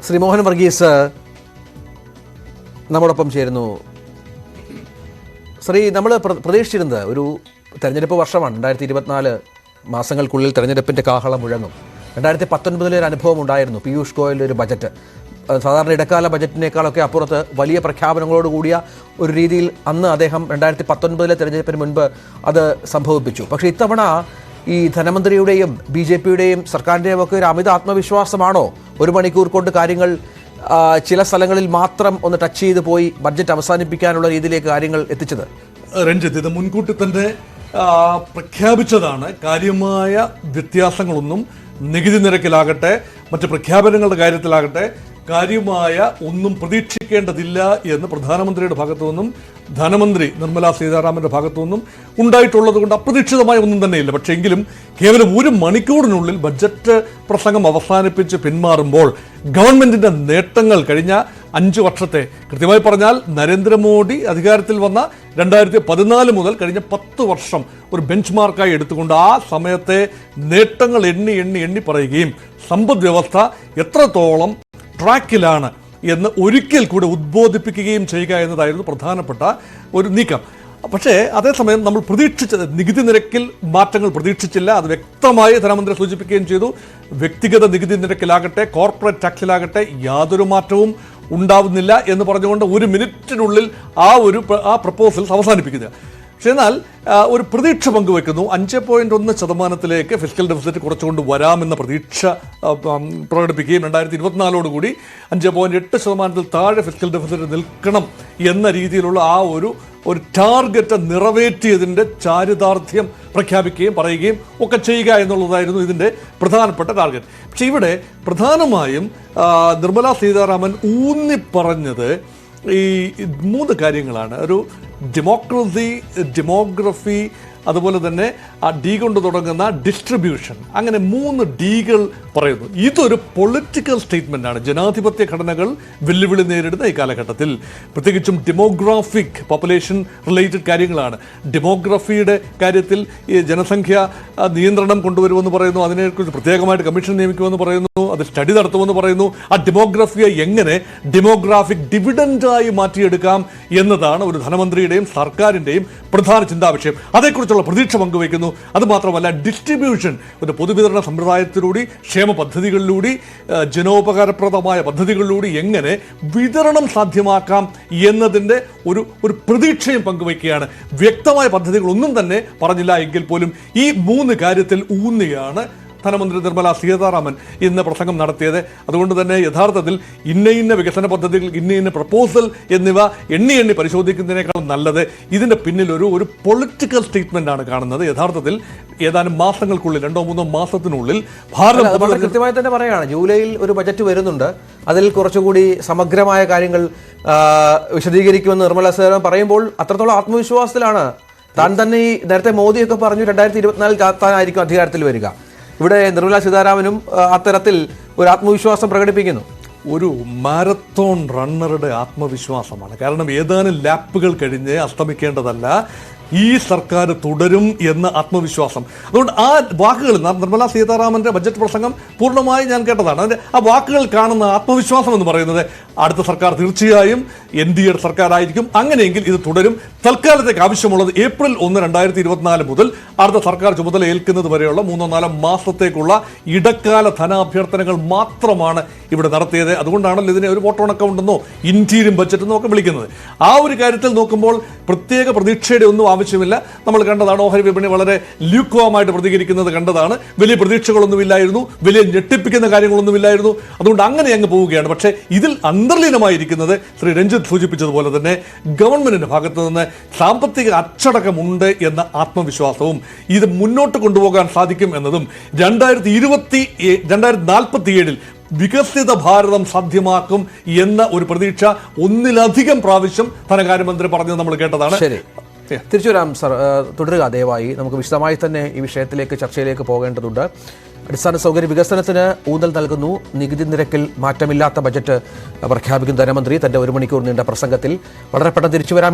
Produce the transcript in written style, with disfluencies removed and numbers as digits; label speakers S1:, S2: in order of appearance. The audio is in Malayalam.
S1: ശ്രീ മോഹൻ വർഗീസ് നമ്മോടൊപ്പം ചേരുന്നു. ശ്രീ, നമ്മൾ പ്രതീക്ഷിച്ചിരുന്നത് ഒരു തെരഞ്ഞെടുപ്പ് വർഷമാണ്. 2024 മാസങ്ങൾക്കുള്ളിൽ തെരഞ്ഞെടുപ്പിൻ്റെ കാഹളം മുഴങ്ങും. 2019 ഒരു അനുഭവം ഉണ്ടായിരുന്നു. പീയൂഷ് ഗോയലിൻ്റെ ഒരു ബജറ്റ് സാധാരണ ഇടക്കാല ബജറ്റിനേക്കാളൊക്കെ അപ്പുറത്ത് വലിയ പ്രഖ്യാപനങ്ങളോട് കൂടിയ ഒരു രീതിയിൽ അന്ന് അദ്ദേഹം 2019 തെരഞ്ഞെടുപ്പിന് മുൻപ് അത് സംഭവിപ്പിച്ചു. പക്ഷേ ഇത്തവണ ഈ ധനമന്ത്രിയുടെയും BJPയുടെയും സർക്കാരിൻ്റെയും ഒക്കെ ഒരു അമിത ആത്മവിശ്വാസമാണോ ഒരു മണിക്കൂർ കൊണ്ട് കാര്യങ്ങൾ ചില സ്ഥലങ്ങളിൽ മാത്രം ഒന്ന് ടച്ച് ചെയ്ത് പോയി ബഡ്ജറ്റ് അവസാനിപ്പിക്കാനുള്ള രീതിയിലേക്ക് കാര്യങ്ങൾ എത്തിച്ചത്?
S2: രഞ്ജിത്ത്, ഇത് മുൻകൂട്ടി തന്നെ പ്രഖ്യാപിച്ചതാണ്. കാര്യമായ വ്യത്യാസങ്ങളൊന്നും നികുതി നിരക്കിലാകട്ടെ മറ്റ് പ്രഖ്യാപനങ്ങളുടെ കാര്യത്തിലാകട്ടെ കാര്യമായ ഒന്നും പ്രതീക്ഷിക്കേണ്ടതില്ല എന്ന് പ്രധാനമന്ത്രിയുടെ ഭാഗത്തു നിന്നും ധനമന്ത്രി നിർമ്മലാ സീതാരാമന്റെ ഭാഗത്തു നിന്നും ഉണ്ടായിട്ടുള്ളത് കൊണ്ട് അപ്രതീക്ഷിതമായ ഒന്നും തന്നെയില്ല. പക്ഷേ എങ്കിലും കേവലം ഒരു മണിക്കൂറിനുള്ളിൽ ബഡ്ജറ്റ് പ്രസംഗം അവസാനിപ്പിച്ച് പിന്മാറുമ്പോൾ ഗവൺമെന്റിന്റെ നേട്ടങ്ങൾ കഴിഞ്ഞ 5 വർഷത്തെ, കൃത്യമായി പറഞ്ഞാൽ നരേന്ദ്രമോദി അധികാരത്തിൽ വന്ന 2014 മുതൽ കഴിഞ്ഞ 10 വർഷം ഒരു ബെഞ്ച് മാർക്കായി എടുത്തുകൊണ്ട് ആ സമയത്തെ നേട്ടങ്ങൾ എണ്ണി പറയുകയും സമ്പദ് വ്യവസ്ഥ എത്രത്തോളം ട്രാക്കിലാണ് എന്ന് ഒരിക്കൽ കൂടെ ഉദ്ബോധിപ്പിക്കുകയും ചെയ്യുക എന്നതായിരുന്നു പ്രധാനപ്പെട്ട ഒരു നീക്കം. പക്ഷേ അതേസമയം നമ്മൾ പ്രതീക്ഷിച്ചത് നികുതി നിരക്കിൽ മാറ്റങ്ങൾ പ്രതീക്ഷിച്ചില്ല. അത് വ്യക്തമായി ധനമന്ത്രി സൂചിപ്പിക്കുകയും ചെയ്തു. വ്യക്തിഗത നികുതി നിരക്കിലാകട്ടെ കോർപ്പറേറ്റ് ടാക്സിലാകട്ടെ യാതൊരു മാറ്റവും ഉണ്ടാവുന്നില്ല എന്ന് പറഞ്ഞുകൊണ്ട് ഒരു മിനിറ്റിനുള്ളിൽ ആ പ്രപ്പോസൽസ് അവസാനിപ്പിക്കുക. പക്ഷേ എന്നാൽ ഒരു പ്രതീക്ഷ പങ്കുവെക്കുന്നു. 5.1% ഫിസ്ക്കൽ ഡെഫിസിറ്റ് കുറച്ചുകൊണ്ട് വരാമെന്ന പ്രതീക്ഷ പ്രകടിപ്പിക്കുകയും 2024 5.8% താഴെ ഫിസ്ക്കൽ ഡെഫിസിറ്റ് നിൽക്കണം എന്ന രീതിയിലുള്ള ഒരു ടാർഗറ്റ് നിറവേറ്റിയതിൻ്റെ ചാരിതാർത്ഥ്യം പ്രഖ്യാപിക്കുകയും പറയുകയും ഒക്കെ ചെയ്യുക എന്നുള്ളതായിരുന്നു ഇതിൻ്റെ പ്രധാനപ്പെട്ട ടാർഗറ്റ്. പക്ഷേ ഇവിടെ പ്രധാനമായും നിർമ്മലാ സീതാരാമൻ ഊന്നിപ്പറഞ്ഞത് ഈ 3 കാര്യങ്ങളാണ്. ഒരു ഡെമോഗ്രഫി, അതുപോലെ തന്നെ ആ ഡി കൊണ്ട് തുടങ്ങുന്ന ഡിസ്ട്രിബ്യൂഷൻ, അങ്ങനെ 3 ഡികൾ പറയുന്നു. ഇതൊരു പൊളിറ്റിക്കൽ സ്റ്റേറ്റ്മെൻ്റ് ആണ്. ജനാധിപത്യ ഘടനകൾ വെല്ലുവിളി നേരിടുന്ന ഈ കാലഘട്ടത്തിൽ പ്രത്യേകിച്ചും ഡെമോഗ്രാഫിക് പോപ്പുലേഷൻ റിലേറ്റഡ് കാര്യങ്ങളാണ്. ഡെമോഗ്രഫിയുടെ കാര്യത്തിൽ ഈ ജനസംഖ്യ നിയന്ത്രണം കൊണ്ടുവരുമെന്ന് പറയുന്നു. അതിനെക്കുറിച്ച് പ്രത്യേകമായിട്ട് കമ്മീഷൻ നിയമിക്കുമെന്ന് പറയുന്നു. അത് സ്റ്റഡി നടത്തുമെന്ന് പറയുന്നു. ആ ഡെമോഗ്രഫിയെ എങ്ങനെ ഡെമോഗ്രാഫിക് ഡിവിഡൻഡായി മാറ്റിയെടുക്കാം എന്നതാണ് ഒരു ധനമന്ത്രിയുടെയും സർക്കാരിൻ്റെയും പ്രധാന ചിന്താവിഷയം. അതേക്കുറിച്ചുള്ള പ്രതീക്ഷ പങ്കുവയ്ക്കുന്നു. അതുമാത്രമല്ല ഡിസ്ട്രിബ്യൂഷൻ, ഒരു പൊതുവിതരണ സമ്പ്രദായത്തിലൂടെ, ക്ഷേമ പദ്ധതികളിലൂടെ, ജനോപകാരപ്രദമായ പദ്ധതികളിലൂടെ എങ്ങനെ വിതരണം സാധ്യമാക്കാം എന്നതിൻ്റെ ഒരു പ്രതീക്ഷയും പങ്കുവയ്ക്കുകയാണ്. വ്യക്തമായ പദ്ധതികളൊന്നും തന്നെ പറഞ്ഞില്ല എങ്കിൽ പോലും ഈ 3 കാര്യത്തിൽ ഊന്നിയാണ് ധനമന്ത്രി നിർമ്മലാ സീതാരാമൻ ഇന്ന് പ്രസംഗം നടത്തിയത്. അതുകൊണ്ട് തന്നെ യഥാർത്ഥത്തിൽ ഇന്ന വികസന പദ്ധതികൾ, ഇന്ന പ്രപ്പോസൽ എന്നിവ എണ്ണി പരിശോധിക്കുന്നതിനേക്കാൾ നല്ലത് ഇതിൻ്റെ പിന്നിൽ ഒരു പൊളിറ്റിക്കൽ സ്റ്റേറ്റ്മെന്റ് ആണ് കാണുന്നത്. യഥാർത്ഥത്തിൽ ഏതാനും മാസങ്ങൾക്കുള്ളിൽ 2-3 മാസത്തിനുള്ളിൽ ഭാരതം
S1: കൃത്യമായി തന്നെ പറയുകയാണ്, ജൂലൈയിൽ ഒരു ബജറ്റ് വരുന്നുണ്ട്. അതിൽ കുറച്ചുകൂടി സമഗ്രമായ കാര്യങ്ങൾ വിശദീകരിക്കുമെന്ന് നിർമ്മലാ സീതാരാമൻ പറയുമ്പോൾ അത്രത്തോളം ആത്മവിശ്വാസത്തിലാണ് താൻ തന്നെ. ഈ നേരത്തെ മോദിയൊക്കെ പറഞ്ഞു 2024 താനായിരിക്കും അധികാരത്തിൽ വരിക. ഇവിടെ നിർമ്മലാ സീതാരാമനും അത്തരത്തിൽ ഒരു ആത്മവിശ്വാസം പ്രകടിപ്പിക്കുന്നു.
S2: ഒരു മാരത്തോൺ റണ്ണറുടെ ആത്മവിശ്വാസമാണ്. കാരണം ഏതാനും ലാപ്പുകൾ കഴിഞ്ഞ് അസ്തമിക്കേണ്ടതല്ല, ഈ സർക്കാർ തുടരും എന്ന ആത്മവിശ്വാസം. അതുകൊണ്ട് ആ വാക്കുകൾ, നിർമ്മലാ സീതാരാമൻ്റെ ബജറ്റ് പ്രസംഗം പൂർണ്ണമായി ഞാൻ കേട്ടതാണ്. അതിൻ്റെ ആ വാക്കുകൾ കാണുന്ന ആത്മവിശ്വാസം എന്ന് പറയുന്നത് അടുത്ത സർക്കാർ തീർച്ചയായും NDA സർക്കാരായിരിക്കും. അങ്ങനെയെങ്കിൽ ഇത് തുടരും. തൽക്കാലത്തേക്ക് ആവശ്യമുള്ളത് ഏപ്രിൽ 1, 2024 മുതൽ അടുത്ത സർക്കാർ ചുമതല ഏൽക്കുന്നത് വരെയുള്ള 3-4 മാസത്തേക്കുള്ള ഇടക്കാല ധനാഭ്യർത്ഥനകൾ മാത്രമാണ് ഇവിടെ നടത്തിയത്. അതുകൊണ്ടാണല്ലോ ഇതിനെ ഒരു വോട്ട് ഓൺ അക്കൗണ്ട് എന്നോ ഇന്റീരിയം ബജറ്റ് എന്നോ ഒക്കെ വിളിക്കുന്നത്. ആ ഒരു കാര്യത്തിൽ നോക്കുമ്പോൾ പ്രത്യേക പ്രതീക്ഷയുടെ ഒന്നും ആവശ്യമില്ല. നമ്മൾ കണ്ടതാണ്, ഓഹരി വിപണി വളരെ ല്യൂക്കോമായിട്ട് പ്രതികരിക്കുന്നത് കണ്ടതാണ്. വലിയ പ്രതീക്ഷകളൊന്നുമില്ലായിരുന്നു, വലിയ ഞെട്ടിപ്പിക്കുന്ന കാര്യങ്ങളൊന്നുമില്ലായിരുന്നു. അതുകൊണ്ട് അങ്ങനെ അങ്ങ് പോവുകയാണ്. പക്ഷേ ഇതിൽ അന്തർലീനമായിരിക്കുന്നത് ശ്രീ രഞ്ജിത്ത് സൂചിപ്പിച്ചതുപോലെ തന്നെ ഗവൺമെന്റിന്റെ ഭാഗത്ത് നിന്ന് സാമ്പത്തിക അച്ചടക്കമുണ്ട് എന്ന ആത്മവിശ്വാസവും ഇത് മുന്നോട്ട് കൊണ്ടുപോകാൻ സാധിക്കും എന്നതും 2047 വികസിത ഭാരതം സാധ്യമാക്കും എന്ന ഒരു പ്രതീക്ഷ ഒന്നിലധികം പ്രാവശ്യം ധനകാര്യമന്ത്രി പറഞ്ഞത് നമ്മൾ കേട്ടതാണ്.
S1: ശരി, തിരിച്ചു വരാം സർ. തുടരുക ദയവായി. നമുക്ക് വിശദമായി തന്നെ ഈ വിഷയത്തിലേക്ക്, ചർച്ചയിലേക്ക് പോകേണ്ടതുണ്ട്. അടിസ്ഥാന സൗകര്യ വികസനത്തിന് ഊന്നൽ നൽകുന്നു. നികുതി നിരക്കിൽ മാറ്റമില്ലാത്ത ബജറ്റ് പ്രഖ്യാപിക്കുന്ന ധനമന്ത്രി തന്റെ 1 മണിക്കൂർ നീണ്ട പ്രസംഗത്തിൽ. വളരെ പെട്ടെന്ന് തിരിച്ചു വരാം.